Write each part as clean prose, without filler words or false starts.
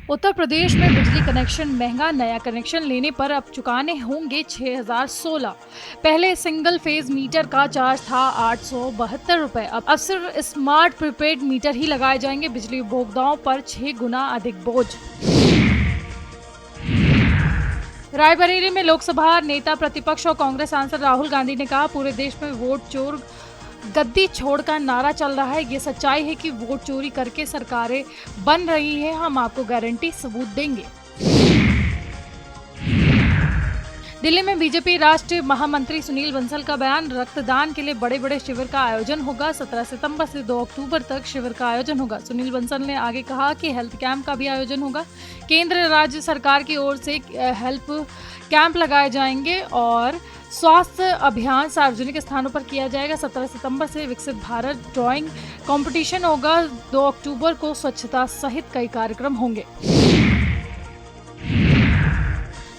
उत्तर प्रदेश में बिजली कनेक्शन महंगा, नया कनेक्शन लेने पर अब चुकाने होंगे 6016। पहले सिंगल फेज मीटर का चार्ज था 872 रुपए। अब सिर्फ स्मार्ट प्रीपेड मीटर ही लगाए जाएंगे, बिजली उपभोक्ताओं पर 6 गुना अधिक बोझ। रायबरेली में लोकसभा नेता प्रतिपक्ष और कांग्रेस सांसद राहुल गांधी ने कहा, पूरे देश में वोट चोर गद्दी छोड़ का नारा चल रहा है। ये सच्चाई है कि वोट चोरी करके सरकारें बन रही है। हम आपको गारंटी सबूत देंगे। दिल्ली में बीजेपी राष्ट्रीय महामंत्री सुनील बंसल का बयान, रक्तदान के लिए बड़े बड़े शिविर का आयोजन होगा। 17 सितंबर से 2 अक्टूबर तक शिविर का आयोजन होगा। सुनील बंसल ने आगे कहा कि हेल्थ कैंप का भी आयोजन होगा। केंद्र राज्य सरकार की ओर से हेल्थ कैंप लगाए जाएंगे और स्वास्थ्य अभियान सार्वजनिक स्थानों पर किया जाएगा। 17 सितंबर से विकसित भारत ड्राइंग कंपटीशन होगा। 2 अक्टूबर को स्वच्छता सहित कई कार्यक्रम होंगे।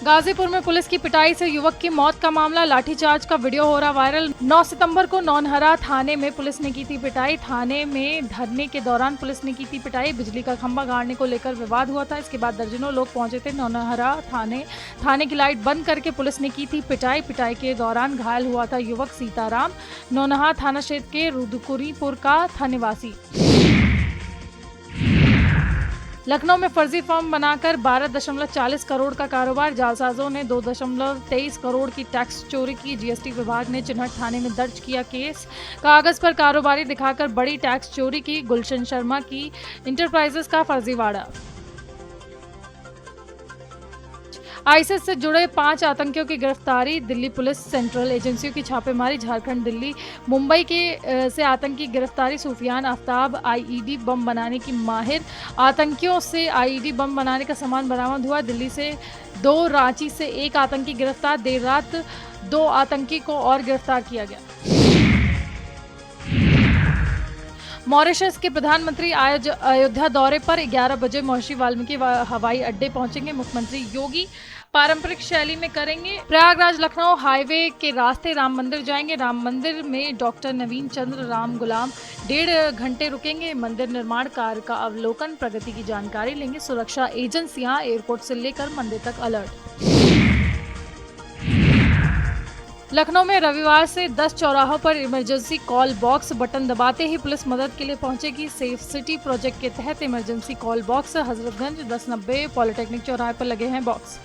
गाजीपुर में पुलिस की पिटाई से युवक की मौत का मामला, लाठीचार्ज का वीडियो हो रहा वायरल। 9 सितंबर को नौनहरा थाने में पुलिस ने की थी पिटाई। थाने में धरने के दौरान पुलिस ने की थी पिटाई। बिजली का खंभा गाड़ने को लेकर विवाद हुआ था। इसके बाद दर्जनों लोग पहुंचे थे नौनहरा थाने की लाइट बंद करके पुलिस ने की थी पिटाई। पिटाई के दौरान घायल हुआ था युवक सीताराम, नौनहरा थाना क्षेत्र के रुदकुरीपुर का था निवासी। लखनऊ में फर्जी फॉर्म बनाकर 12.40 करोड़ का कारोबार, जालसाजों ने 2.23 करोड़ की टैक्स चोरी की। जीएसटी विभाग ने चिन्हट थाने में दर्ज किया केस। कागज पर कारोबारी दिखाकर बड़ी टैक्स चोरी की। गुलशन शर्मा की इंटरप्राइजेस का फर्जीवाड़ा। आईएसआईएस से जुड़े 5 आतंकियों की गिरफ्तारी, दिल्ली पुलिस सेंट्रल एजेंसियों की छापेमारी। झारखंड, दिल्ली, मुंबई से आतंकी गिरफ्तारी। सूफियान आफ्ताब आईईडी बम बनाने की माहिर। आतंकियों से आईईडी बम बनाने का सामान बरामद हुआ। दिल्ली से 2, रांची से 1 आतंकी गिरफ्तार। देर रात 2 आतंकी को और गिरफ्तार किया गया। मॉरिशस के प्रधानमंत्री आज अयोध्या दौरे पर 11 बजे महर्षि वाल्मीकि हवाई अड्डे पहुंचेंगे। मुख्यमंत्री योगी पारंपरिक शैली में करेंगे। प्रयागराज लखनऊ हाईवे के रास्ते राम मंदिर जाएंगे। राम मंदिर में डॉक्टर नवीन चंद्र राम गुलाम 1.5 घंटे रुकेंगे। मंदिर निर्माण कार्य का अवलोकन, प्रगति की जानकारी लेंगे। सुरक्षा एजेंसियां एयरपोर्ट से लेकर मंदिर तक अलर्ट। लखनऊ में रविवार से 10 चौराहों पर इमरजेंसी कॉल बॉक्स, बटन दबाते ही पुलिस मदद के लिए पहुंचेगी। सेफ सिटी प्रोजेक्ट के तहत emergency call box Hazratganj 1090 polytechnic चौराहे पर लगे हैं बॉक्स।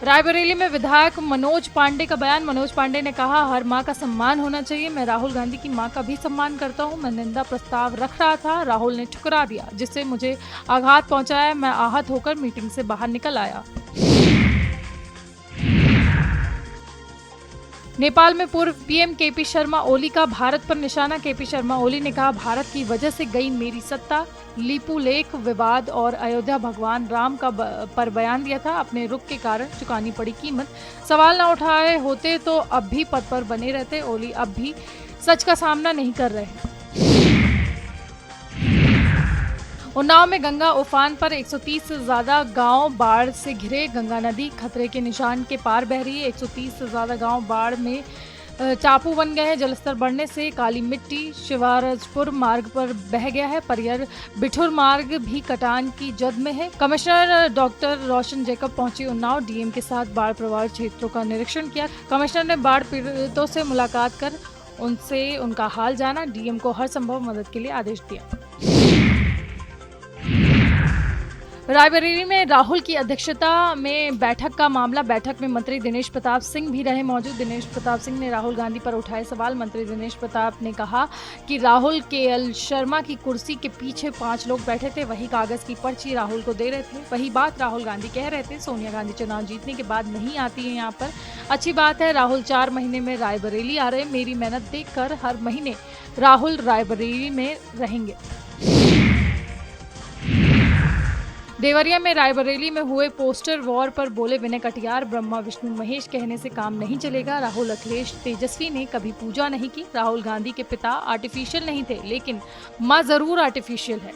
रायबरेली में विधायक मनोज पांडे का बयान, मनोज पांडे ने कहा, हर मां का सम्मान होना चाहिए। मैं राहुल गांधी की मां का भी सम्मान करता हूं। मैं निंदा प्रस्ताव रख रहा था, राहुल ने ठुकरा दिया, जिससे मुझे आघात पहुंचाया। मैं आहत होकर मीटिंग से बाहर निकल आया। नेपाल में पूर्व पीएम केपी शर्मा ओली का भारत पर निशाना। केपी शर्मा ओली ने कहा, भारत की वजह से गई मेरी सत्ता। लीपू लेक विवाद और अयोध्या भगवान राम का पर बयान दिया था। अपने रुख के कारण चुकानी पड़ी कीमत। सवाल न उठाए होते तो अब भी पद पर बने रहते। ओली अब भी सच का सामना नहीं कर रहे। उन्नाव में गंगा उफान पर 130 से ज्यादा गांव बाढ़ से घिरे। गंगा नदी खतरे के निशान के पार बह रही है। 130 से ज्यादा गांव बाढ़ में टापू बन गए हैं। जलस्तर बढ़ने से काली मिट्टी शिवारजपुर मार्ग पर बह गया है। परियर बिठुर मार्ग भी कटान की जद में है। कमिश्नर डॉक्टर रोशन जैकब पहुंची उन्नाव। डीएम के साथ बाढ़ प्रभावित क्षेत्रों का निरीक्षण किया। कमिश्नर ने बाढ़ पीड़ितों से मुलाकात कर उनसे उनका हाल जाना। डीएम को हर संभव मदद के लिए आदेश दिया। रायबरेली में राहुल की अध्यक्षता में बैठक का मामला। बैठक में मंत्री दिनेश प्रताप सिंह भी रहे मौजूद। दिनेश प्रताप सिंह ने राहुल गांधी पर उठाए सवाल। मंत्री दिनेश प्रताप ने कहा कि राहुल केएल शर्मा की कुर्सी के पीछे 5 लोग बैठे थे, वही कागज की पर्ची राहुल को दे रहे थे। वही बात राहुल गांधी कह रहे थे। सोनिया गांधी चुनाव जीतने के बाद नहीं आती है यहाँ पर। अच्छी बात है, राहुल 4 महीने में रायबरेली आ रहे। मेरी मेहनत देखकर हर महीने राहुल रायबरेली में रहेंगे। देवरिया में रायबरेली में हुए पोस्टर वॉर पर बोले विनय कटियार, ब्रह्मा विष्णु महेश कहने से काम नहीं चलेगा। राहुल अखिलेश तेजस्वी ने कभी पूजा नहीं की। राहुल गांधी के पिता आर्टिफिशियल नहीं थे, लेकिन मां जरूर आर्टिफिशियल है।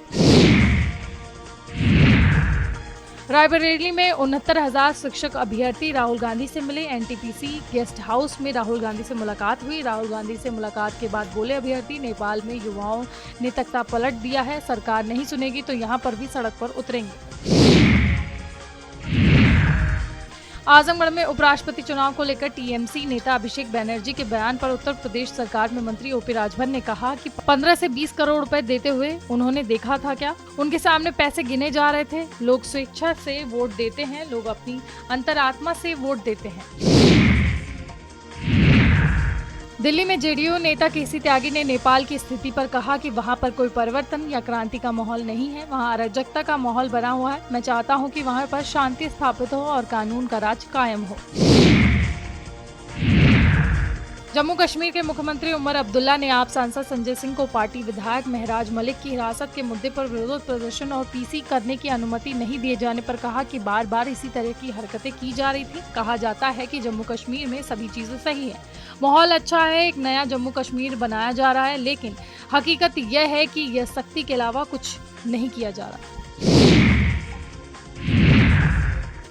रायबरेली में 69,000 शिक्षक अभ्यर्थी राहुल गांधी से मिले। एनटीपीसी गेस्ट हाउस में राहुल गांधी से मुलाकात हुई। राहुल गांधी से मुलाकात के बाद बोले अभ्यर्थी, नेपाल में युवाओं ने तख्ता पलट दिया है, सरकार नहीं सुनेगी तो यहाँ पर भी सड़क पर उतरेंगे। आजमगढ़ में उपराष्ट्रपति चुनाव को लेकर टीएमसी नेता अभिषेक बैनर्जी के बयान पर उत्तर प्रदेश सरकार में मंत्री ओपी राजभर ने कहा कि 15 से 20 करोड़ रुपए देते हुए उन्होंने देखा था क्या? उनके सामने पैसे गिने जा रहे थे। लोग स्वेच्छा से वोट देते हैं, लोग अपनी अंतरात्मा से वोट देते हैं। दिल्ली में जेडीयू नेता केसी त्यागी ने नेपाल की स्थिति पर कहा कि वहां पर कोई परिवर्तन या क्रांति का माहौल नहीं है, वहां अराजकता का माहौल बना हुआ है। मैं चाहता हूं कि वहां पर शांति स्थापित हो और कानून का राज कायम हो। जम्मू कश्मीर के मुख्यमंत्री उमर अब्दुल्ला ने आप सांसद संजय सिंह को पार्टी विधायक महराज मलिक की हिरासत के मुद्दे पर विरोध प्रदर्शन और पीसी करने की अनुमति नहीं दिए जाने पर कहा कि बार बार इसी तरह की हरकतें की जा रही थी। कहा जाता है कि जम्मू कश्मीर में सभी चीजें सही है, माहौल अच्छा है, एक नया जम्मू कश्मीर बनाया जा रहा है, लेकिन हकीकत यह है कि यह सख्ती के अलावा कुछ नहीं किया जा रहा।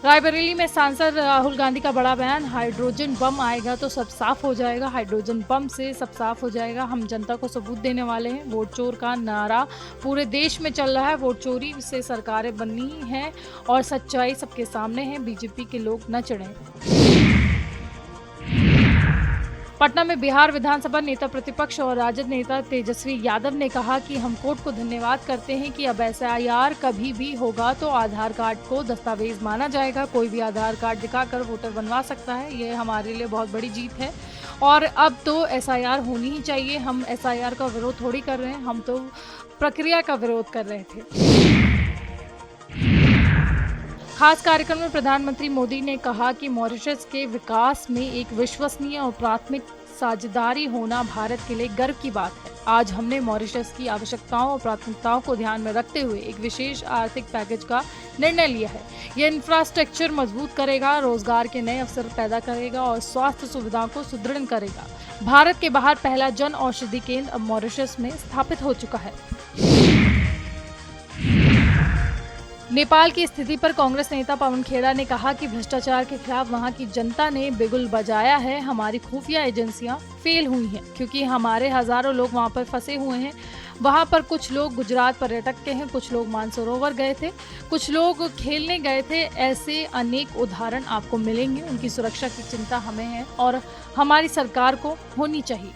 रायबरेली में सांसद राहुल गांधी का बड़ा बयान, हाइड्रोजन बम आएगा तो सब साफ हो जाएगा, हाइड्रोजन बम से सब साफ हो जाएगा, हम जनता को सबूत देने वाले हैं। वोट चोर का नारा पूरे देश में चल रहा है, वोट चोरी से सरकारें बननी हैं और सच्चाई सबके सामने है, बीजेपी के लोग न चढ़ें। पटना में बिहार विधानसभा नेता प्रतिपक्ष और राजद नेता तेजस्वी यादव ने कहा कि हम कोर्ट को धन्यवाद करते हैं कि अब एसआईआर कभी भी होगा तो आधार कार्ड को दस्तावेज माना जाएगा, कोई भी आधार कार्ड दिखाकर वोटर बनवा सकता है। ये हमारे लिए बहुत बड़ी जीत है और अब तो एसआईआर होनी ही चाहिए। हम एसआईआर का विरोध थोड़ी कर रहे हैं, हम तो प्रक्रिया का विरोध कर रहे थे। खास कार्यक्रम में प्रधानमंत्री मोदी ने कहा कि मॉरिशस के विकास में एक विश्वसनीय और प्राथमिक साझेदारी होना भारत के लिए गर्व की बात है। आज हमने मॉरिशस की आवश्यकताओं और प्राथमिकताओं को ध्यान में रखते हुए एक विशेष आर्थिक पैकेज का निर्णय लिया है। यह इंफ्रास्ट्रक्चर मजबूत करेगा, रोजगार के नए अवसर पैदा करेगा और स्वास्थ्य सुविधाओं को सुदृढ़ करेगा। भारत के बाहर पहला जन औषधि केंद्र अब मॉरिशस में स्थापित हो चुका है। नेपाल की स्थिति पर कांग्रेस नेता पवन खेड़ा ने कहा कि भ्रष्टाचार के खिलाफ वहां की जनता ने बिगुल बजाया है। हमारी खुफिया एजेंसियां फेल हुई हैं क्योंकि हमारे हजारों लोग वहां पर फंसे हुए हैं। वहां पर कुछ लोग गुजरात पर्यटक के हैं, कुछ लोग मानसरोवर गए थे, कुछ लोग खेलने गए थे। ऐसे अनेक उदाहरण आपको मिलेंगे। उनकी सुरक्षा की चिंता हमें है और हमारी सरकार को होनी चाहिए।